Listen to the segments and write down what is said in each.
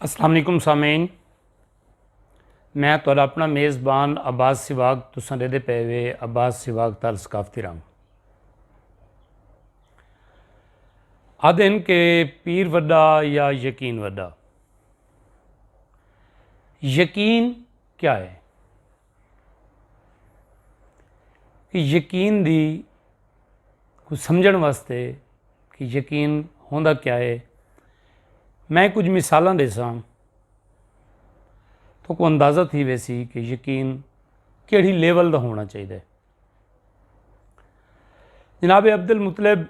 अस्सलाम वालेकुम सामीन, मैं तुहाडा अपना मेज़बान अब्बास सिवाग तुसां देदे पे वे अब्बास सिवाग ताल सकाफती रंग। आदन के पीर वड्डा या यकीन वड्डा। यकीन क्या है कि यकीन दी कुछ समझण वास्ते कि यकीन होंदा क्या है, मैं कुछ मिसालां देसां तो को अंदाज़ा थी वैसी कि यकीन केड़ी लेवल का होना चाहिए। जनाब अब्दुल मुतलिब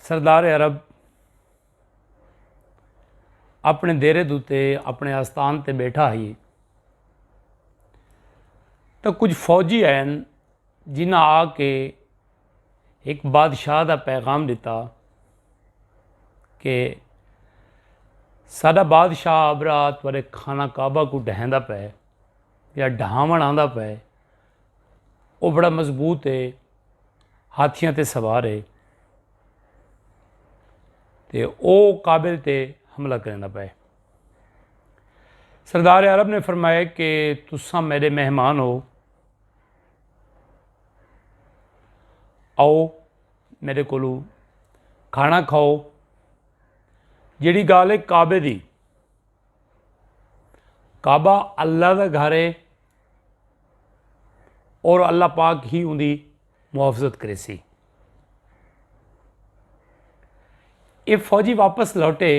सरदार अरब अपने डेरे दूते अपने आस्थान ते बैठा ही तो कुछ फौजी हैं जिन्हें आके एक बादशाह का पैगाम दिता कि साडा बादशाह अबरात वाले खाना काबा को ढहंदा पे या ढहावण आंदा पे, वो बड़ा मजबूत है, हाथियों ते सवार है, तो वो काबिल ते हमला करना पे। सरदार अरब ने फरमाया कि तुसा मेरे मेहमान हो, आओ मेरे कोलू खाना खाओ। जिहड़ी गल है काबे दी, काबा अल्लाह का घर है और अल्लाह पाक ही उनकी मुआवजत करे सी। ये फौजी वापस लौटे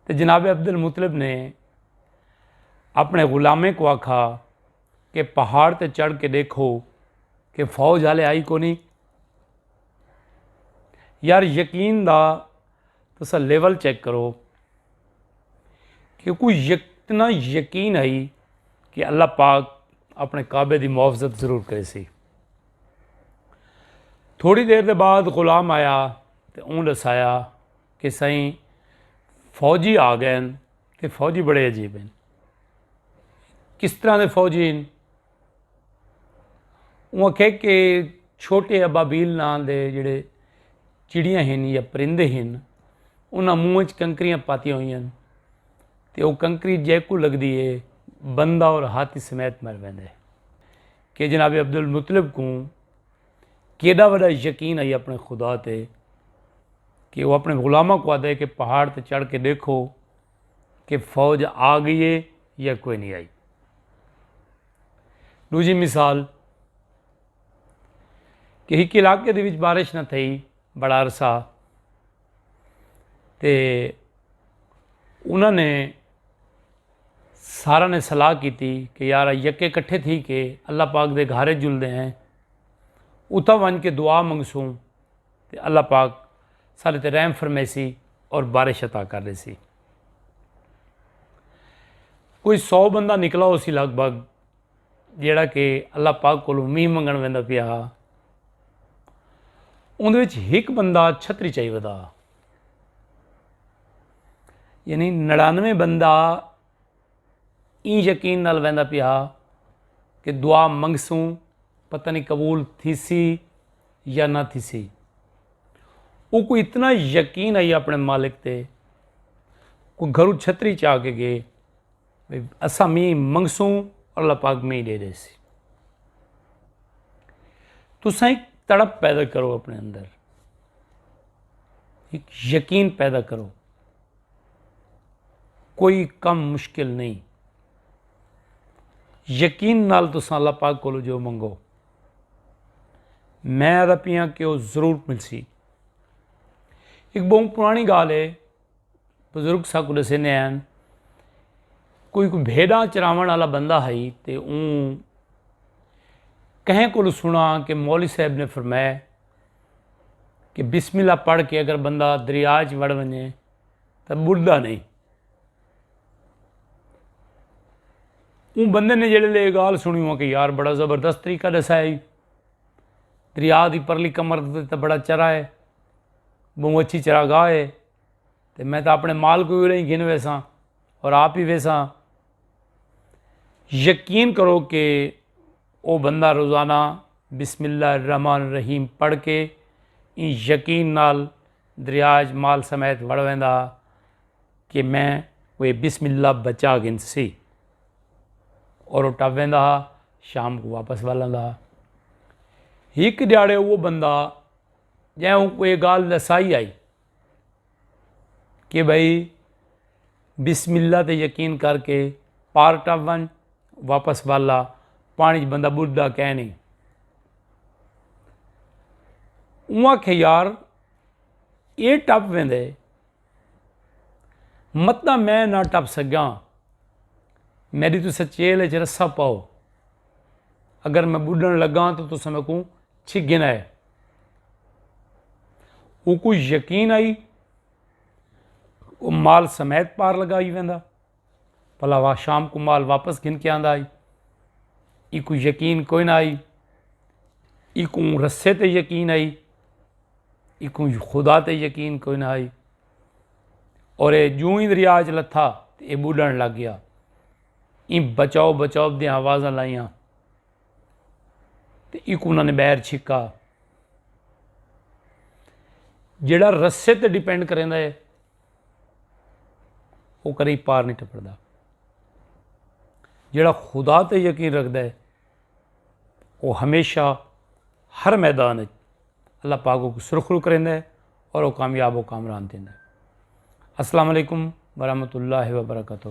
तो जनाब अब्दुल मुतलिब ने अपने गुलामे को आखा कि पहाड़ ते चढ़ के देखो कि फौज हाले आई को नहीं। यार यकीन दा तुसा लेवल चेक करो कि कोई इतना यकीन आई कि अल्लाह पाक अपने काबे की मुआवजत जरूर करे सी। थोड़ी देर के बाद गुलाम आया तो उन दसाया कि सही फौजी आ गए तो फौजी बड़े अजीब हैं। किस तरह के फौजी हैं? वो आखे कि छोटे अबाबील नाम के जिहड़े चिड़ियाँ हैं या परिंदे हैं, उन्होंने मूँह च कंकरियाँ पातियां हुई हैं तो वह कंकरी जैकू लगती है, बंदा और हाथी समेत मर पैंदे। कि जनाब अब्दुल मुतलिब को केड़ा बड़ा यकीन आई अपने खुदा ते कि वो अपने गुलामों को आदे कि पहाड़ ते चढ़ के देखो कि फौज आ गई है या कोई नहीं आई। दूजी मिसाल कि एक इलाके दे विच बारिश न थी बड़ा अरसा, तो उन्होंने सारा ने सलाह की थी कि यार यके कट्ठे थी कि अल्लाह पाक दे घारे जुलते हैं, उता वन के दुआ मंगसूँ तो अल्लाह पाक सारे ते रहम फरमैसी और बारिश अता कर रही सी। कोई 100 बंदा निकला उसी लगभग जिहड़ा कि अल्लाह पाक कोलों मींह मंगण वैंदा पिया। उहदे विच एक बंदा छतरी चाही वदा, यानी 99 बंदा ई यकीन नाल वैंदा पिया कि दुआ मंगसूँ पता नहीं कबूल थी सी या ना थी सी। वो कोई इतना यकीन आई अपने मालिक ते, कोई घरों छतरी च आके गए भाई असा मींह मंगसूँ और अल्लाह पाक मींह दे दे सी। तुसा एक तड़प पैदा करो अपने अंदर, एक यकीन पैदा करो, कोई कम मुश्किल नहीं। यकीन नाल तुसा अल्लाह पाक कोलों जो मंगो, मैं आदा पिया कि वह जरूर मिलसी। एक बहुत पुरानी गाल है, बजुर्ग साकू दसे ने हैं, कोई भेड़ा चरावण वाला बंदा है तो कहें को सुना कि मौली साहब ने फरमाया कि बिस्मिल्लाह पढ़ के अगर बंदा दरिया च वड़ वने तो बुढ़दा नहीं। उन बंदे ने जेड़े गाल सुनी हो कि यार बड़ा ज़बरदस्त तरीका दसाया, दरिया की परली कमर तो बड़ा चरा है, बहुत अच्छी चरागाह है, तो मैं तो अपने माल को भी गिन वैसा और आप ही वैसा। यकीन करो कि वो बंदा रोज़ाना बिस्मिल्लाहिर्रहमानिर्रहीम पढ़ के यकीन नाल दरिया माल समेत वड़ वैंदा कि मैं वो ये बिस्मिल्लाह बचा गिनत सी और वो टप वेंदा हा, शाम को वापस वलंदा हा। एक ॾियारे वो बंदा जैं कोई गाल दसाई आई कि भाई बिस्मिल्लाह ते यकीन करके पार टप वन वापस वाला पानी च बंदा बुढ़दा कै नहीं। उआं खे यार ये टप वेंदे मत मैं ना टप सघां, मेरी तुस चेल च रस्सा पाओ, अगर मैं बुढ़न लगा तो तुस मेरे को छिगना है। वो कुछ यकीन आई, वो माल समेत पार लगाई वेंदा, भला वाह शाम को माल वापस गिन के आंदा आई। इको यकीन कोई ना आई, इको रस्से ते यकीन आई, इको खुदा ते यकीन कोई ना आई। और ये जूं ही दरिया च लथा तो ये बुढ़न लग गया। इन बचाओ बचाओ दी आवाज़ां लाइयां तो एक उन्होंने बैर छिका। जिहड़ा रस्से ते डिपेंड करेंदा है वो करी पार नहीं टपड़दा, जिहड़ा खुदा ते यकीन रखता है वो हमेशा हर मैदान अल्लाह पाक को सुरखरू करेंदा है और वो कामयाब व कामरान देंदा है। अस्सलाम वालेकुम वरहमतुल्लाहि व बरकातहू।